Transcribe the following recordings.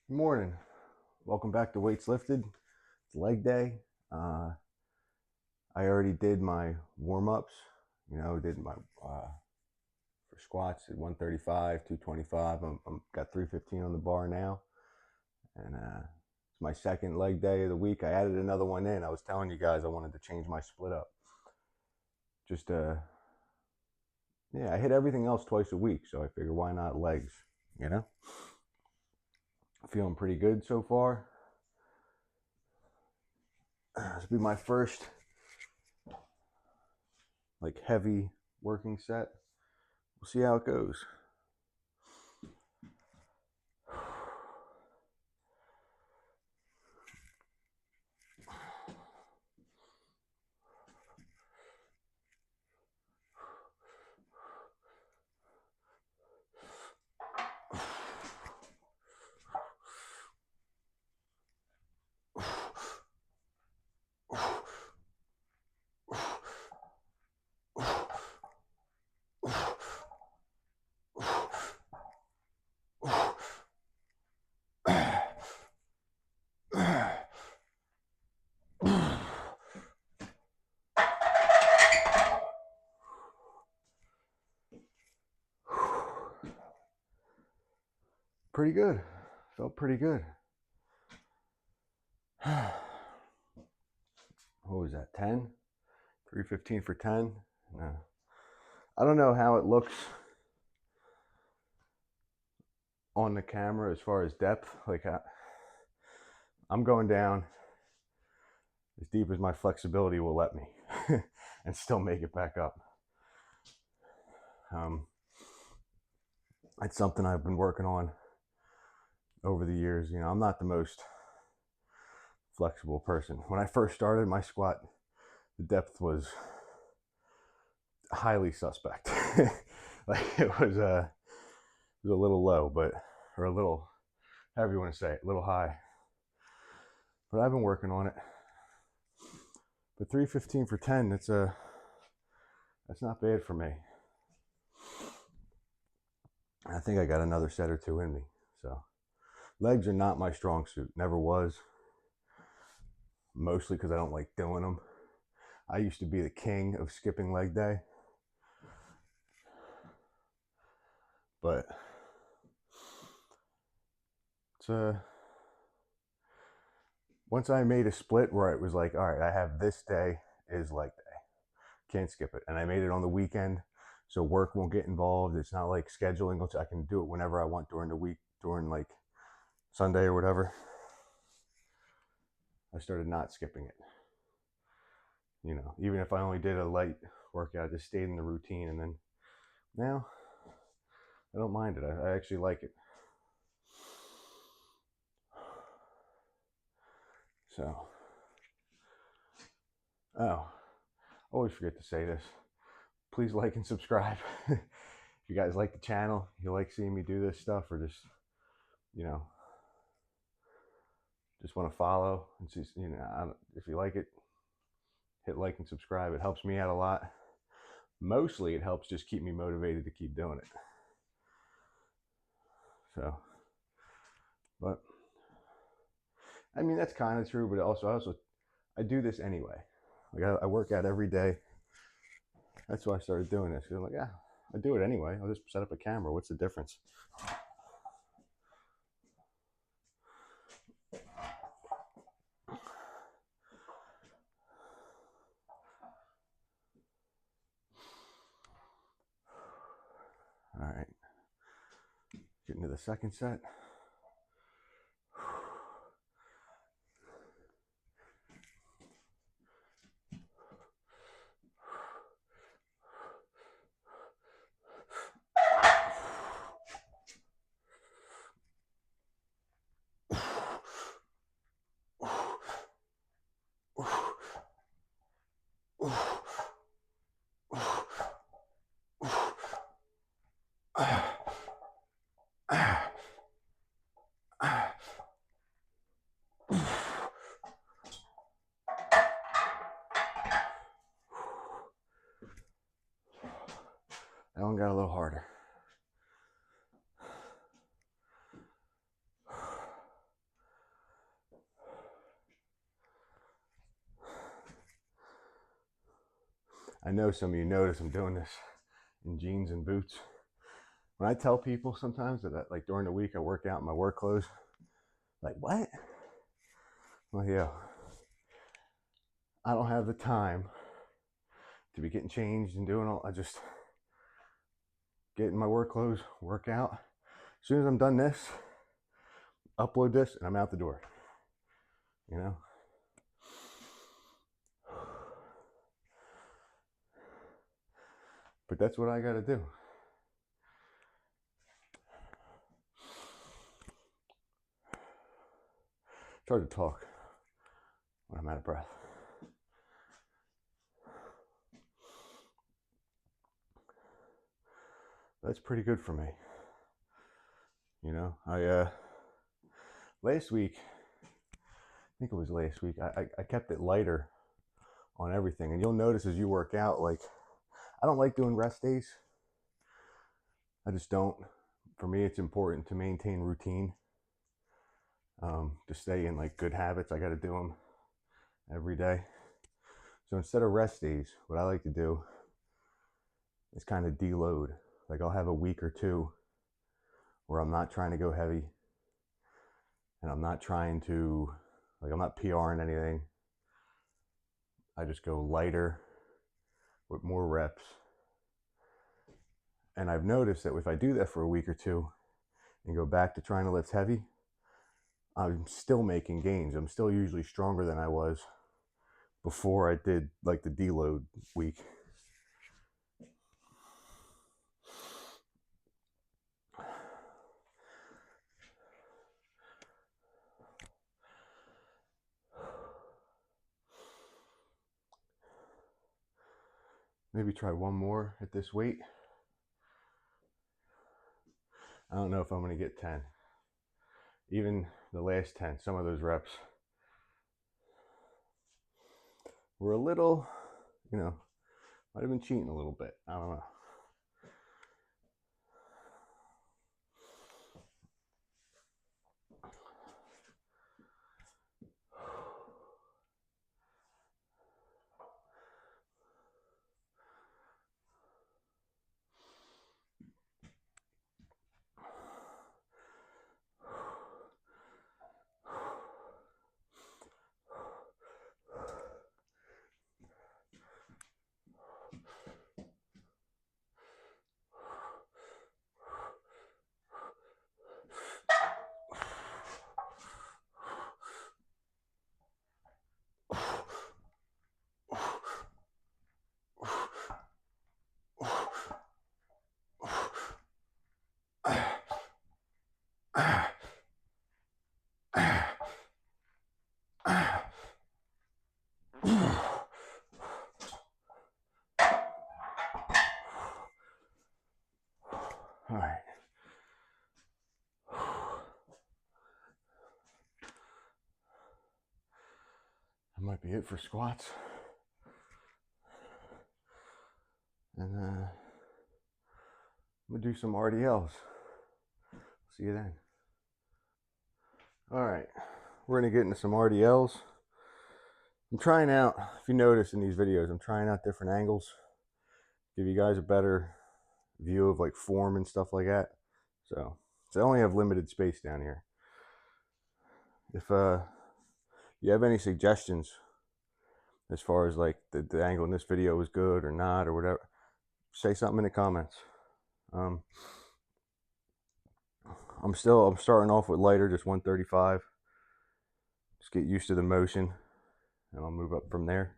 Good morning. Welcome back to Weights Lifted. It's leg day. I already did my warm-ups. Did my for squats at 135, 225. I'm got 315 on the bar now, and it's my second leg day of the week. I added another one in. I was telling you guys I wanted to change my split up. Just yeah, I hit everything else twice a week, so I figure why not legs? You know, feeling pretty good so far. This will be my first like heavy working set. We'll see how it goes. Pretty good. Felt pretty good. What was that? 10? 315 for 10? No. I don't know how it looks on the camera as far as depth. I'm going down as deep as my flexibility will let me and still make it back up. It's something I've been working on over the years. I'm not the most flexible person. When I first started my squat, the depth was highly suspect. It was a little low, or a little, however you want to say it, a little high. But I've been working on it. But 315 for 10, that's not bad for me. I think I got another set or two in me. So legs are not my strong suit. Never was. Mostly because I don't like doing them. I used to be the king of skipping leg day. But it's once I made a split where it was like, all right, I have this day is leg day. Can't skip it. And I made it on the weekend, so work won't get involved. It's not like scheduling. I can do it whenever I want during the week, during like Sunday or whatever. I started not skipping it. Even if I only did a light workout, I just stayed in the routine. And then now I don't mind it. I actually like it. So, always forget to say this. Please like and subscribe. If you guys like the channel, you like seeing me do this stuff, or just want to follow and just if you like it, hit like and subscribe. It helps me out a lot. Mostly it helps just keep me motivated to keep doing it. So, but I mean, that's kind of true, but also I do this anyway. Like I work out every day. That's why I started doing this. Cause I'm like, yeah, I do it anyway. I'll just set up a camera. What's the difference? All right, getting to the second set. I know some of you notice I'm doing this in jeans and boots. When I tell people sometimes that like during the week I work out in my work clothes, like, what? Well, yeah, I don't have the time to be getting changed and doing all. I just get in my work clothes, work out. As soon as I'm done this, upload this, and I'm out the door. You know? But that's what I gotta do. It's hard to talk when I'm out of breath. That's pretty good for me. You know, last week, I think it was last week, I kept it lighter on everything. And you'll notice as you work out, like, I don't like doing rest days. I just don't. For me, it's important to maintain routine, to stay in like good habits. I got to do them every day. So instead of rest days, what I like to do is kind of deload. Like I'll have a week or two where I'm not trying to go heavy, and I'm not trying to, like, I'm not PRing anything. I just go lighter with more reps. And I've noticed that if I do that for a week or two and go back to trying to lift heavy, I'm still making gains. I'm still usually stronger than I was before I did like the deload week. Maybe try one more at this weight. I don't know if I'm going to get 10. Even the last 10, some of those reps were a little, you know, might have been cheating a little bit. I don't know. All right. That might be it for squats. And I'm going to do some RDLs. See you then. All right. We're going to get into some RDLs. I'm trying out, if you notice in these videos, I'm trying out different angles. Give you guys a better view of like form and stuff like that. So I only have limited space down here. If you have any suggestions as far as like the angle in this video was good or not or whatever, say something in the comments. I'm starting off with lighter, just 135. Just get used to the motion, and I'll move up from there.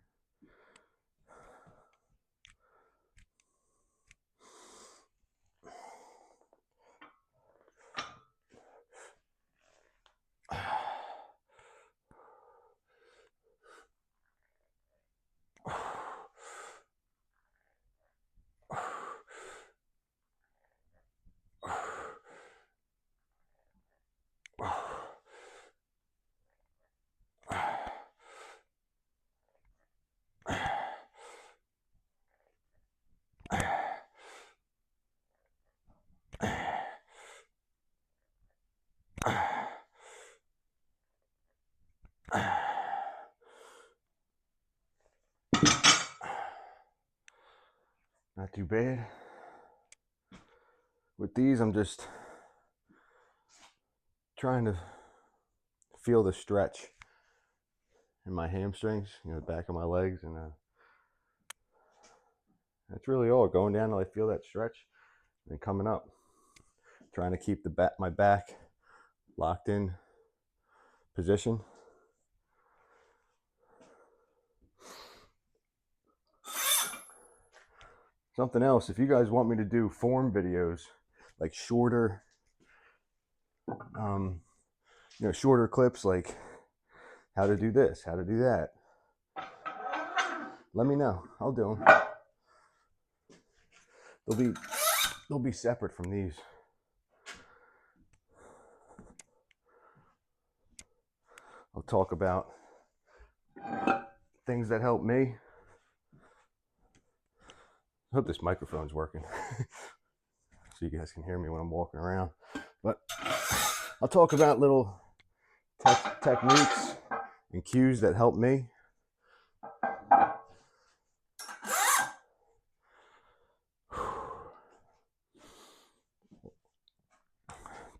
Not too bad. With these, I'm just trying to feel the stretch in my hamstrings, you know, the back of my legs, and that's really all. Going down till I feel that stretch, and coming up, trying to keep my back locked in position. Something else, if you guys want me to do form videos, like shorter, shorter clips, like how to do this, how to do that, let me know. I'll do them. They'll be separate from these. I'll talk about things that help me. I hope this microphone's working so you guys can hear me when I'm walking around. But I'll talk about little techniques and cues that help me.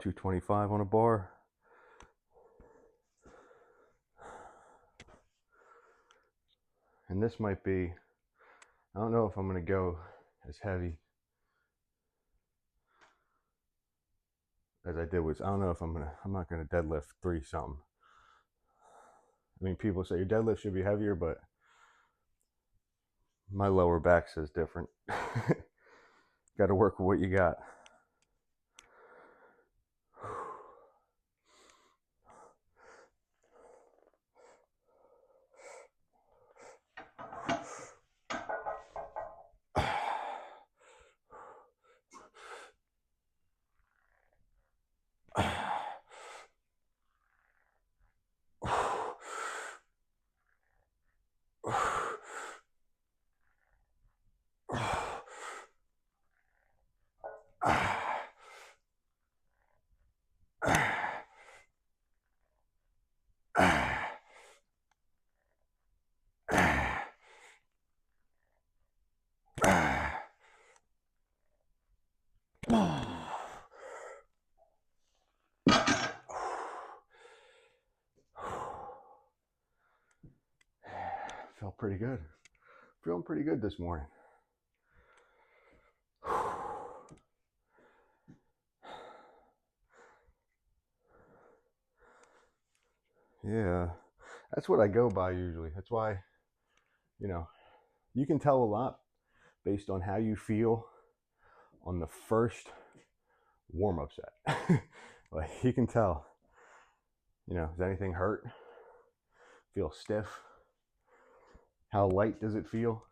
$225 on a bar. And this might be, I don't know if I'm going to go as heavy as I did with, I don't know if I'm not going to deadlift 3 something. I mean, people say your deadlift should be heavier, but my lower back says different. Got to work with what you got. Felt pretty good. Feeling pretty good this morning. Yeah, that's what I go by usually. That's why, you can tell a lot based on how you feel on the first warm-up set. Like, you can tell, does anything hurt? Feel stiff? How light does it feel?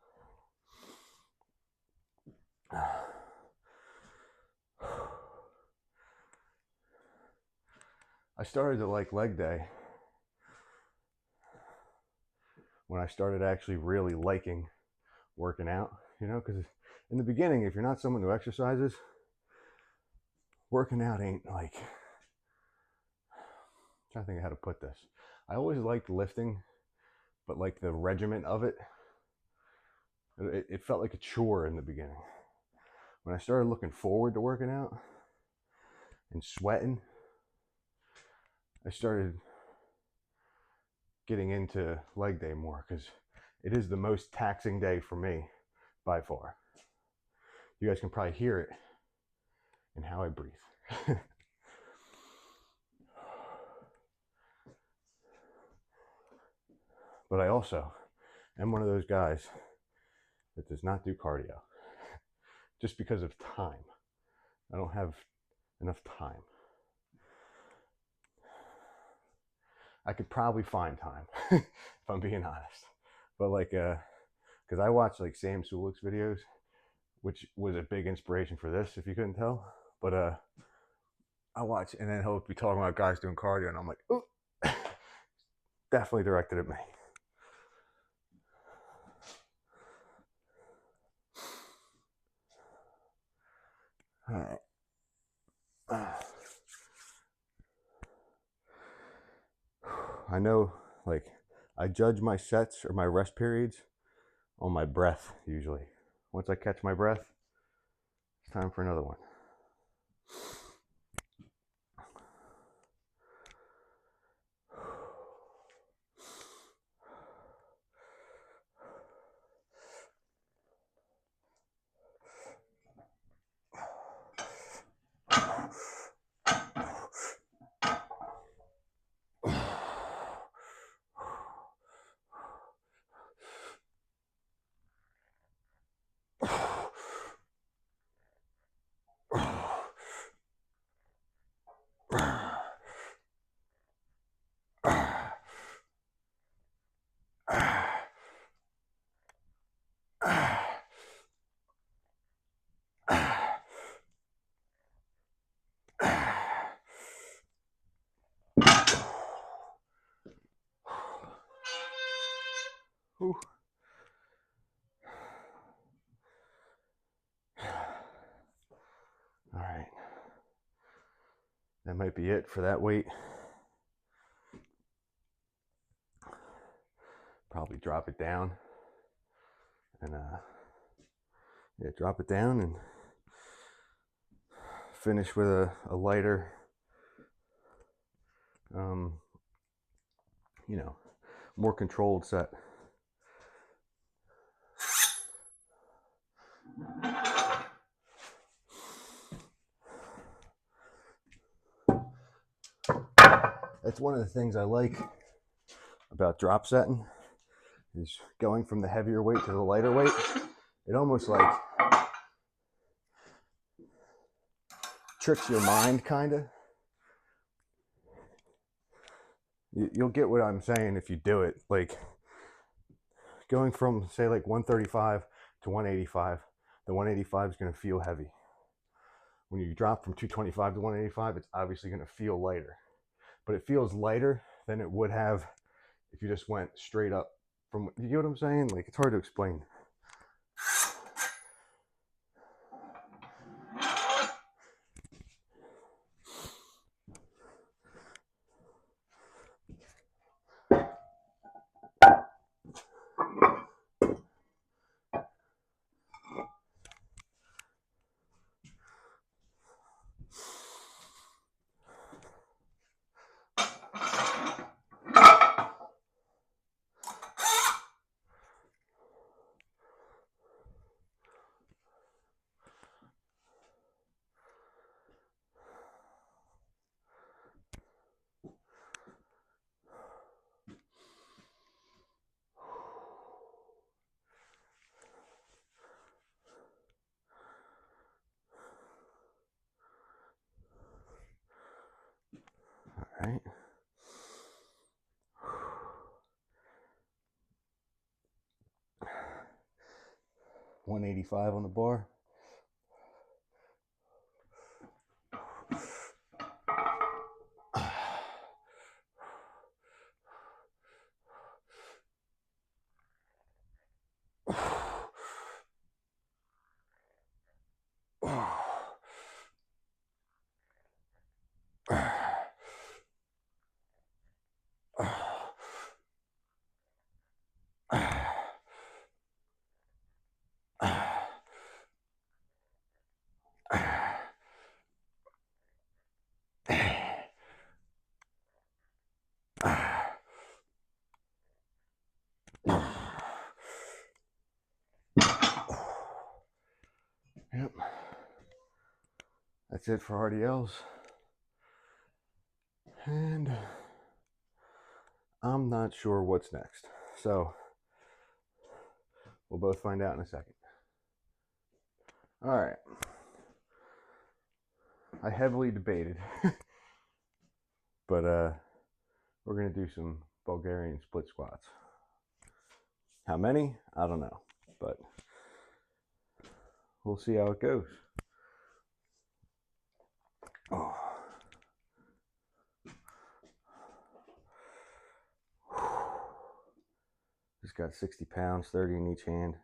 I started to like leg day when I started actually really liking working out, because in the beginning, if you're not someone who exercises, working out ain't like, I'm trying to think of how to put this. I always liked lifting, but like the regiment of it felt like a chore in the beginning. When I started looking forward to working out and sweating, I started getting into leg day more, because it is the most taxing day for me by far. You guys can probably hear it in how I breathe. But I also am one of those guys that does not do cardio just because of time. I don't have enough time. I could probably find time if I'm being honest. But because I watch like Sam Sulik's videos, which was a big inspiration for this, if you couldn't tell. But I watch, and then he'll be talking about guys doing cardio, and I'm like, ooh, definitely directed at me. All right. I know, like, I judge my sets or my rest periods on my breath usually, once I catch my breath, it's time for another one. Whew. All right, that might be it for that weight. Probably drop it down and yeah, drop it down and finish with a lighter, you know, more controlled set. That's one of the things I like about drop setting, is going from the heavier weight to the lighter weight. It almost like tricks your mind, kind of. You'll get what I'm saying if you do it. Like going from, say, like 135 to 185, the 185 is going to feel heavy. When you drop from 225 to 185, it's obviously going to feel lighter. But it feels lighter than it would have if you just went straight up from, you get what I'm saying? Like, it's hard to explain. All right. $185 on the bar. Yep. That's it for RDLs. And I'm not sure what's next. So we'll both find out in a second. All right. I heavily debated, but we're going to do some Bulgarian split squats. How many? I don't know, but we'll see how it goes. Oh. Just got 60 pounds, 30 in each hand.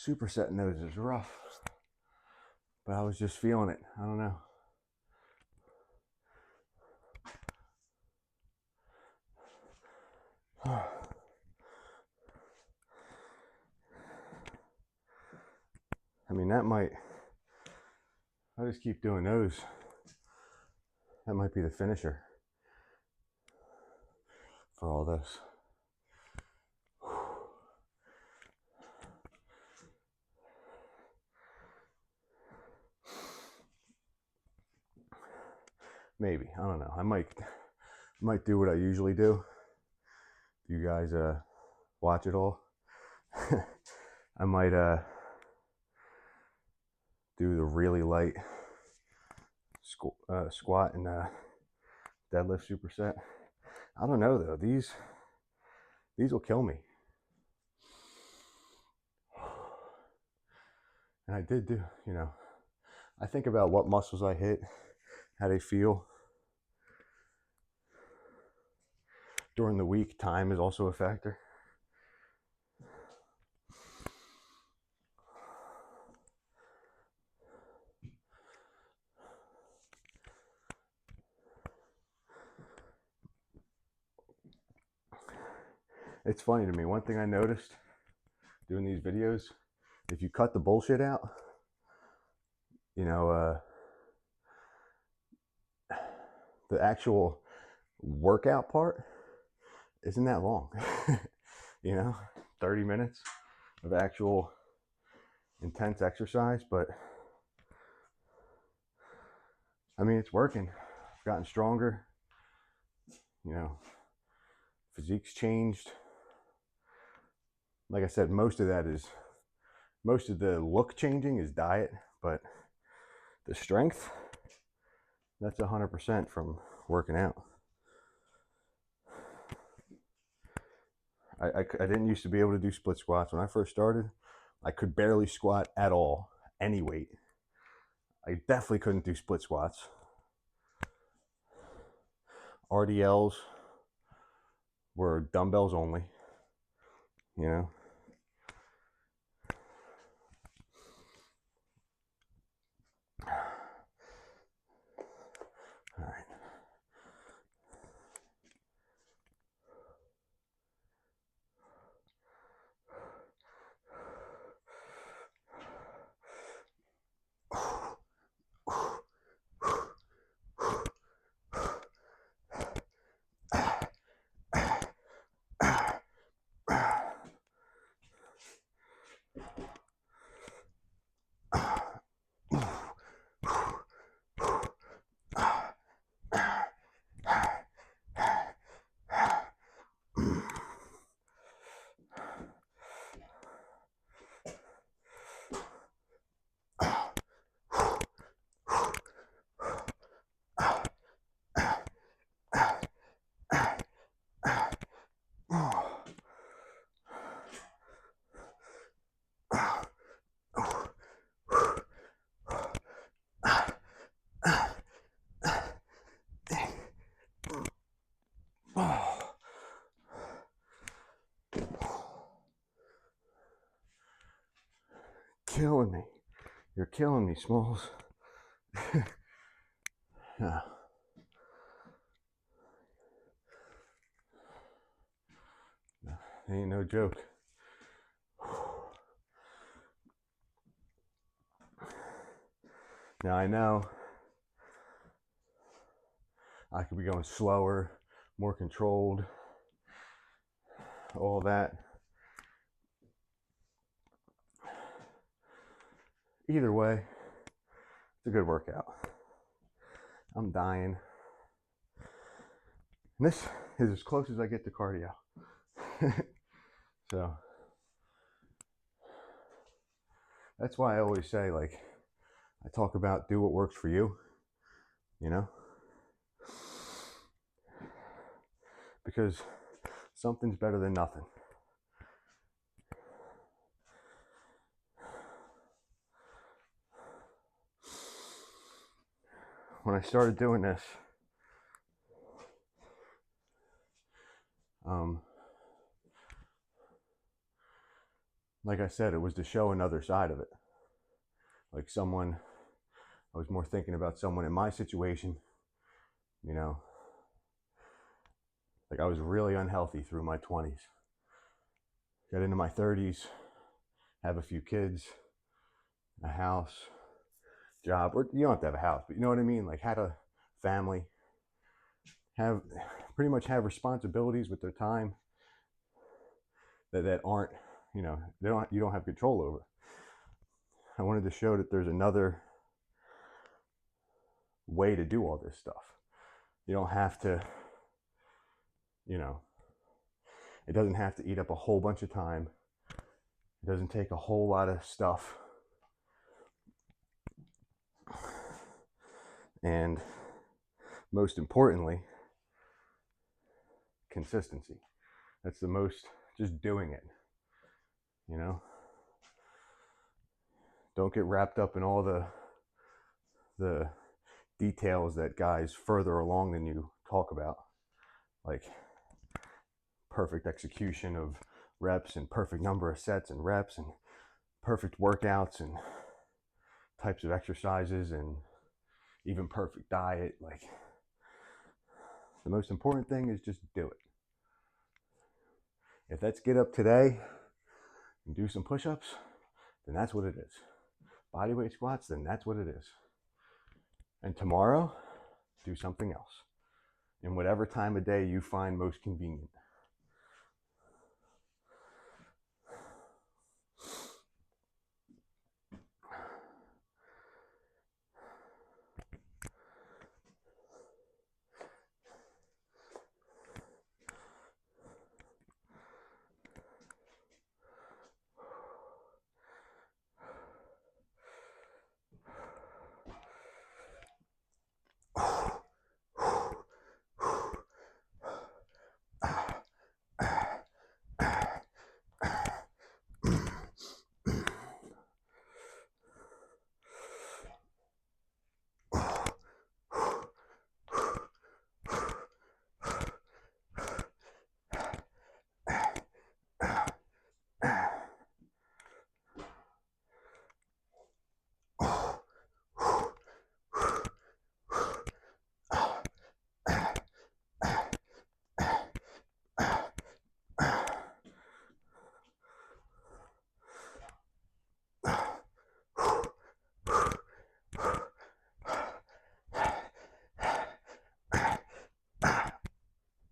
supersetting those is rough, but I was just feeling it. I don't know. I mean, that might, I just keep doing those. That might be the finisher for all this. Maybe, I don't know. I might do what I usually do. You guys watch it all. I might do the really light squat and deadlift superset. I don't know though. These will kill me. And I did do, you know, I think about what muscles I hit, how they feel. During the week, time is also a factor. It's funny to me, one thing I noticed doing these videos, if you cut the bullshit out, you know, the actual workout part isn't that long. You know, 30 minutes of actual intense exercise, but I mean, it's working. I've gotten stronger, you know, physique's changed. Like I said, most of the look changing is diet, but the strength, that's 100% from working out. I didn't used to be able to do split squats. When I first started, I could barely squat at all, any weight. I definitely couldn't do split squats. RDLs were dumbbells only, you know. All right. Killing me. You're killing me, Smalls. Yeah. Ain't no joke. Now I know I could be going slower, more controlled, all that. Either way, it's a good workout. I'm dying. And this is as close as I get to cardio. So that's why I always say, like, I talk about do what works for you, you know? Because something's better than nothing. When I started doing this, like I said, it was to show another side of it. Like someone, I was more thinking about someone in my situation, you know, like I was really unhealthy through my 20s. Got into my 30s, have a few kids, a house, job, or you don't have to have a house, but you know what I mean? Like had a family, have pretty much have responsibilities with their time that aren't, you know, you don't have control over. I wanted to show that there's another way to do all this stuff. You don't have to, you know, it doesn't have to eat up a whole bunch of time. It doesn't take a whole lot of stuff. And most importantly, consistency. That's the most, just doing it, you know? Don't get wrapped up in all the details that guys further along than you talk about, like perfect execution of reps and perfect number of sets and reps and perfect workouts and types of exercises and even perfect diet. Like the most important thing is just do it. If that's get up today and do some push-ups, then that's what it is. Bodyweight squats, then that's what it is. And tomorrow, do something else in whatever time of day you find most convenient.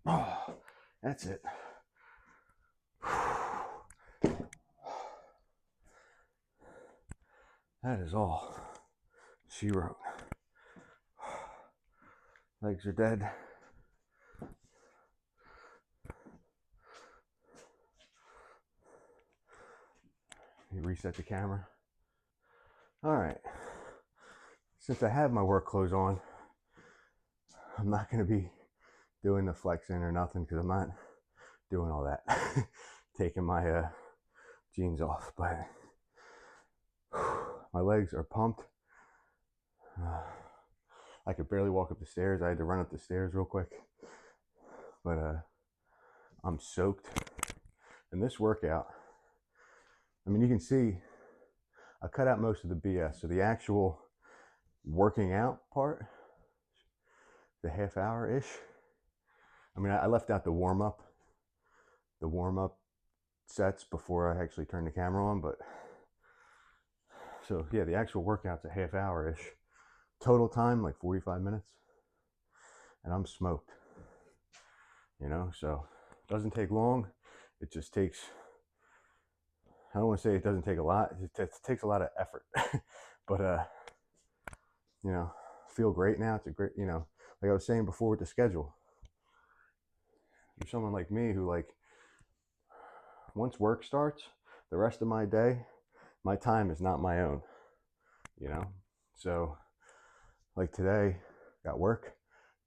Oh, that's it. That is all she wrote. Legs are dead. You reset the camera. All right. Since I have my work clothes on, I'm not going to be doing the flexing or nothing because I'm not doing all that. Taking my jeans off, but my legs are pumped. I could barely walk up the stairs. I had to run up the stairs real quick, but I'm soaked. And this workout, I mean, you can see I cut out most of the BS. So the actual working out part, the half hour-ish, I mean, I left out the warm-up sets before I actually turned the camera on, but so yeah, the actual workout's a half hour-ish. Total time, like 45 minutes. And I'm smoked, you know, so it doesn't take long. It just takes, I don't want to say it doesn't take a lot. It takes a lot of effort, but, you know, feel great now. It's a great, you know, like I was saying before with the schedule, you're someone like me who, like, once work starts, the rest of my day, my time is not my own, you know? So like today, got work,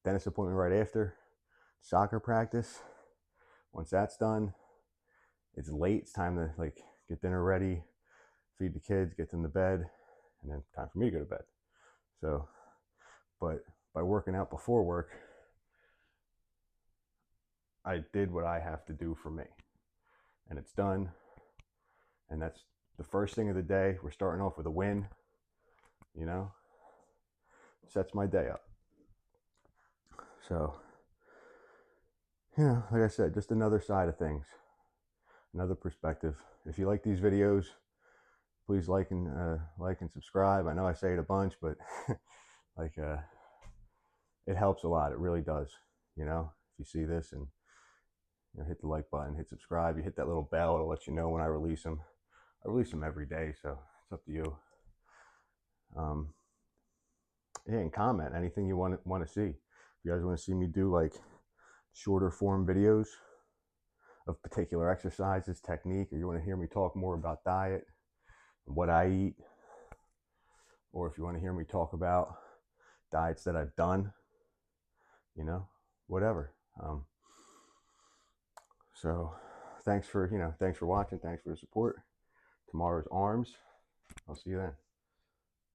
dentist appointment right after, soccer practice. Once that's done, it's late. It's time to like get dinner ready, feed the kids, get them to bed, and then time for me to go to bed. So, but by working out before work, I did what I have to do for me, and it's done. And that's the first thing of the day. We're starting off with a win, you know, sets my day up. So, you know, like I said, just another side of things, another perspective. If you like these videos, please like and subscribe. I know I say it a bunch, but like it helps a lot. It really does. You know, if you see this and you know, hit the like button, hit subscribe, you hit that little bell, it'll let you know when I release them. I release them every day, so it's up to you. Yeah, and comment anything you want to see. If you guys want to see me do like shorter form videos of particular exercises, technique, or you want to hear me talk more about diet and what I eat, or if you want to hear me talk about diets that I've done, you know, whatever. So thanks for watching. Thanks for the support. Tomorrow's arms. I'll see you then.